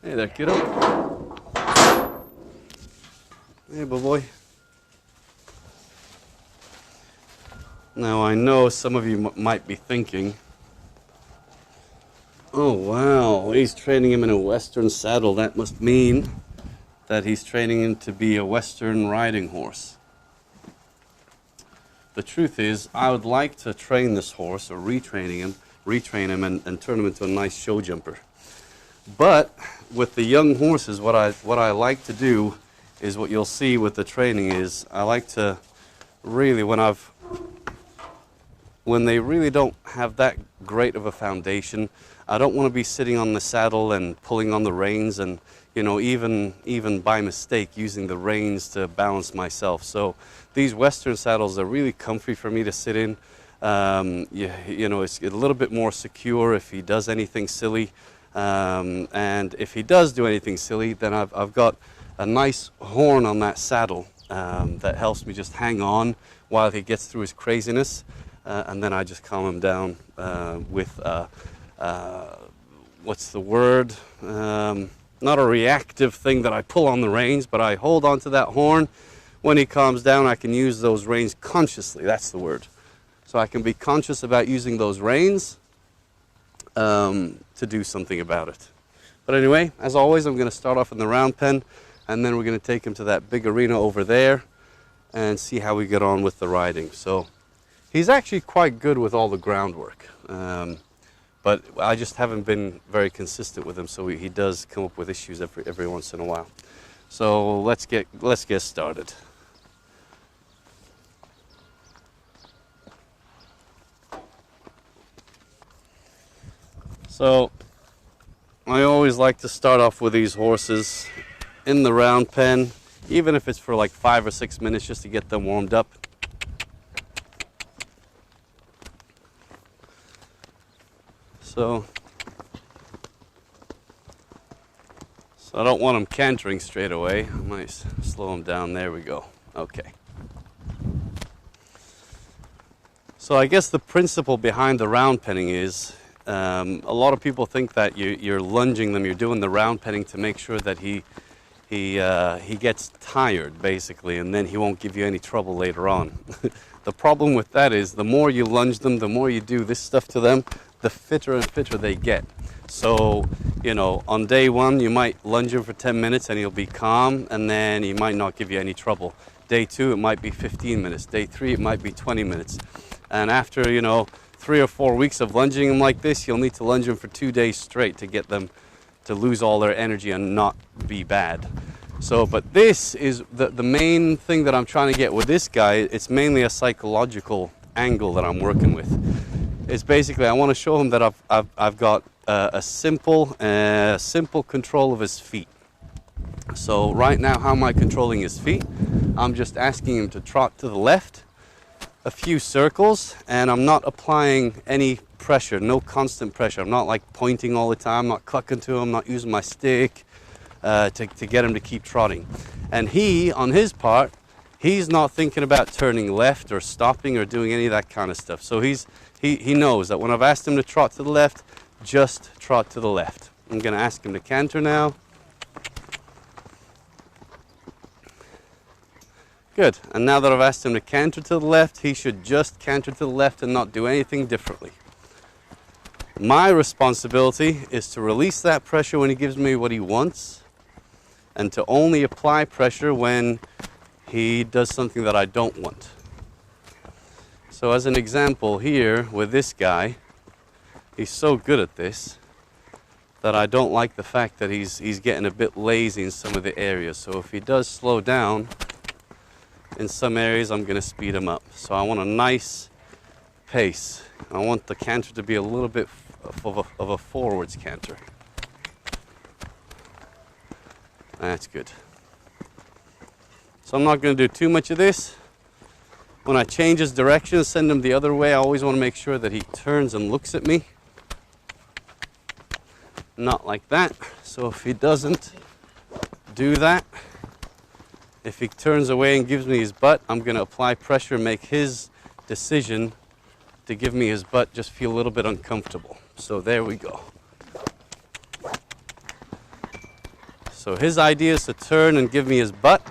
Hey there, kiddo. Hey, boy. Now, I know some of you might be thinking, oh, wow, he's training him in a Western saddle. That must mean that he's training him to be a Western riding horse. The truth is, I would like to train this horse, or retrain him and turn him into a nice show jumper. But with the young horses, what I like to do is what you'll see with the training is I like to really, when they really don't have that great of a foundation, I don't want to be sitting on the saddle and pulling on the reins and, you know, even by mistake using the reins to balance myself. So these Western saddles are really comfy for me to sit in. You know, it's a little bit more secure if he does anything silly. And if he does do anything silly, then I've got a nice horn on that saddle that helps me just hang on while he gets through his craziness. And then I just calm him down with, what's the word? Not a reactive thing that I pull on the reins, but I hold onto that horn. When he calms down, I can use those reins consciously. That's the word. So I can be conscious about using those reins to do something about it. But anyway, as always, I'm going to start off in the round pen, and then we're going to take him to that big arena over there and see how we get on with the riding. So he's actually quite good with all the groundwork, but I just haven't been very consistent with him, so he does come up with issues every once in a while. So let's get started. So I always like to start off with these horses in the round pen, even if it's for like 5 or 6 minutes just to get them warmed up. So I don't want them cantering straight away. I might slow them down. There we go. Okay. So I guess the principle behind the round penning is a lot of people think that you're lunging them, you're doing the round penning to make sure that he gets tired, basically, and then he won't give you any trouble later on. The problem with that is the more you lunge them, the more you do this stuff to them, the fitter and fitter they get. So, you know, on day one, you might lunge him for 10 minutes and he'll be calm, and then he might not give you any trouble. Day 2, it might be 15 minutes. Day 3, it might be 20 minutes. And after, you know, 3 or 4 weeks of lunging them like this, you'll need to lunge them for 2 days straight to get them to lose all their energy and not be bad. So, but this is the main thing that I'm trying to get with this guy. It's mainly a psychological angle that I'm working with. It's basically, I want to show him that I've got a simple control of his feet. So right now, how am I controlling his feet? I'm just asking him to trot to the left a few circles, and I'm not applying any pressure, no constant pressure. I'm not like pointing all the time, I'm not clucking to him, not using my stick to get him to keep trotting. And he, on his part, he's not thinking about turning left or stopping or doing any of that kind of stuff. So he knows that when I've asked him to trot to the left, just trot to the left. I'm going to ask him to canter now. Good. And now that I've asked him to canter to the left, he should just canter to the left and not do anything differently. My responsibility is to release that pressure when he gives me what he wants, and to only apply pressure when he does something that I don't want. So as an example here with this guy, he's so good at this that I don't like the fact that he's getting a bit lazy in some of the areas. So if he does slow down in some areas, I'm going to speed him up. So I want a nice pace. I want the canter to be a little bit of a forwards canter. That's good. So I'm not going to do too much of this. When I change his direction, send him the other way, I always want to make sure that he turns and looks at me. Not like that. So if he doesn't do that, if he turns away and gives me his butt, I'm going to apply pressure and make his decision to give me his butt just feel a little bit uncomfortable. So there we go. So his idea is to turn and give me his butt.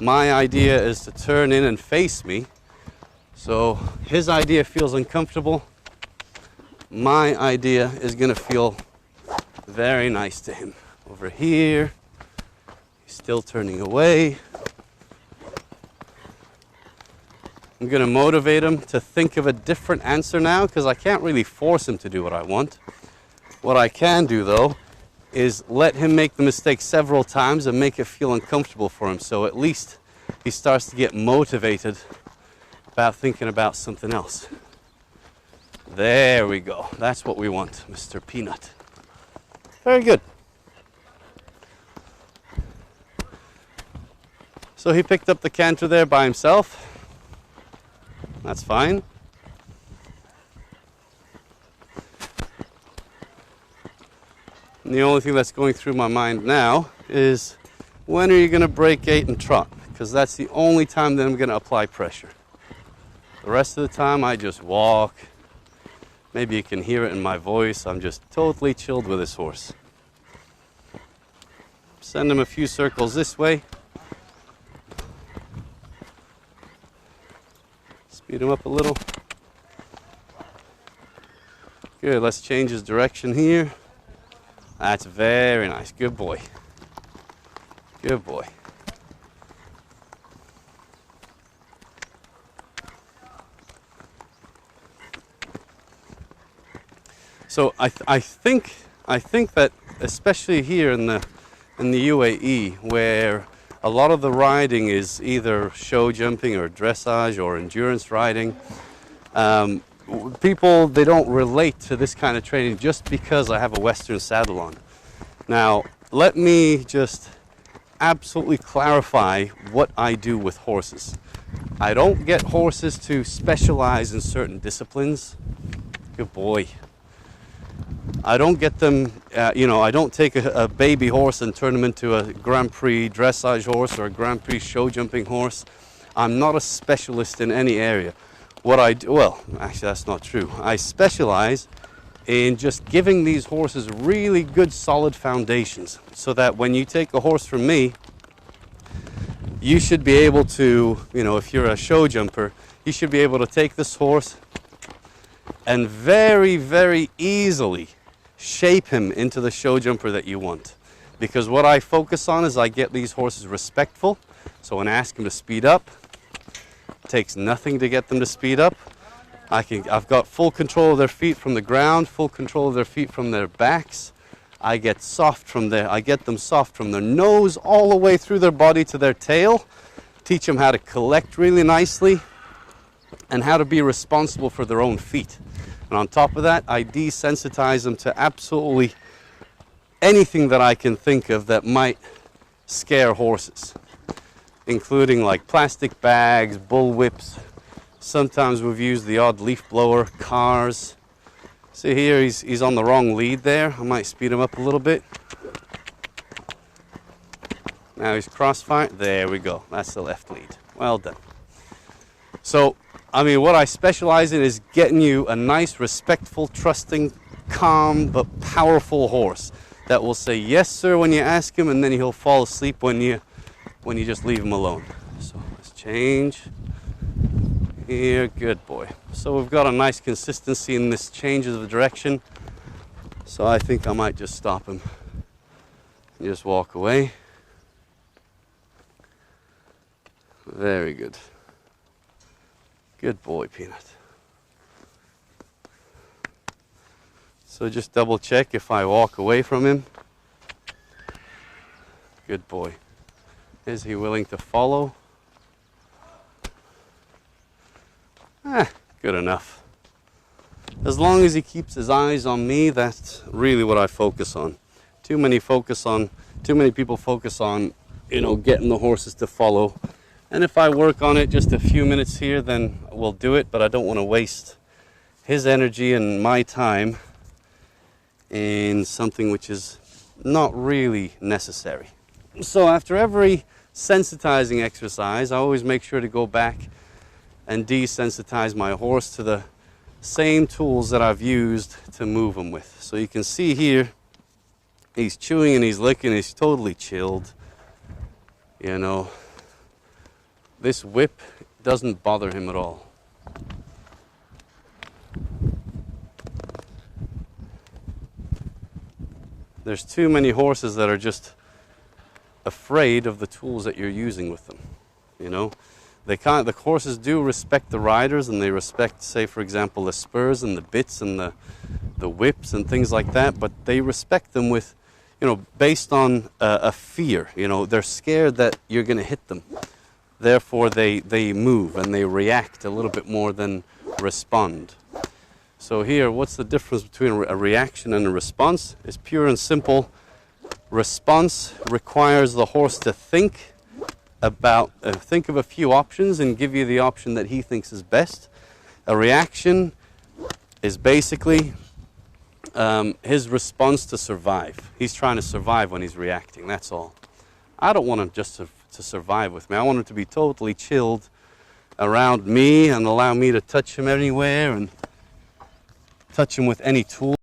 My idea is to turn in and face me. So his idea feels uncomfortable. My idea is going to feel very nice to him. Over here, he's still turning away. I'm going to motivate him to think of a different answer now, because I can't really force him to do what I want. What I can do, though, is let him make the mistake several times and make it feel uncomfortable for him, so at least he starts to get motivated about thinking about something else. There we go. That's what we want, Mr. Peanut. Very good. So he picked up the canter there by himself. That's fine. And the only thing that's going through my mind now is, when are you going to break gait and trot? Because that's the only time that I'm going to apply pressure. The rest of the time I just walk. Maybe you can hear it in my voice. I'm just totally chilled with this horse. Send him a few circles this way. Speed him up a little. Good, let's change his direction here. That's very nice. Good boy. Good boy. So I think that, especially here in the UAE, where a lot of the riding is either show jumping or dressage or endurance riding, people, they don't relate to this kind of training just because I have a Western saddle on. Now, let me just absolutely clarify what I do with horses. I don't get horses to specialize in certain disciplines. Good boy. I don't get them, I don't take a baby horse and turn them into a Grand Prix dressage horse or a Grand Prix show jumping horse. I'm not a specialist in any area. What I do, well, actually that's not true. I specialize in just giving these horses really good solid foundations, so that when you take a horse from me, you should be able to, if you're a show jumper, you should be able to take this horse and very, very easily shape him into the show jumper that you want. Because what I focus on is I get these horses respectful. So when I ask them to speed up, it takes nothing to get them to speed up. I've got full control of their feet from the ground, full control of their feet from their backs. I get them soft from their nose all the way through their body to their tail. Teach them how to collect really nicely and how to be responsible for their own feet. And on top of that, I desensitize them to absolutely anything that I can think of that might scare horses, including like plastic bags, bull whips. Sometimes we've used the odd leaf blower, cars. See here, he's on the wrong lead there. I might speed him up a little bit. Now he's crossfire. There we go. That's the left lead. Well done. So, what I specialize in is getting you a nice, respectful, trusting, calm, but powerful horse that will say yes, sir, when you ask him, and then he'll fall asleep when you just leave him alone. So let's change. Here, good boy. So we've got a nice consistency in this change of the direction. So I think I might just stop him and just walk away. Very good. Good boy, Peanut. So just double check if I walk away from him. Good boy. Is he willing to follow? Good enough. As long as he keeps his eyes on me, that's really what I focus on. Too many people focus on, getting the horses to follow. And if I work on it just a few minutes here, then we'll do it, but I don't want to waste his energy and my time in something which is not really necessary. So after every sensitizing exercise, I always make sure to go back and desensitize my horse to the same tools that I've used to move him with. So you can see here, He's chewing and he's licking, he's totally chilled. You know, this whip doesn't bother him at all. There's too many horses that are just afraid of the tools that you're using with them. You know, the horses do respect the riders, and they respect, say, for example, the spurs and the bits and the whips and things like that, but they respect them with, you know, based on a fear. You know, they're scared that you're going to hit them. Therefore, they move and they react a little bit more than respond. So here, what's the difference between a reaction and a response? It's pure and simple. Response requires the horse to think of a few options and give you the option that he thinks is best. A reaction is basically his response to survive. He's trying to survive when he's reacting, that's all. I don't want him just to survive with me. I want him to be totally chilled around me and allow me to touch him anywhere and touch him with any tool.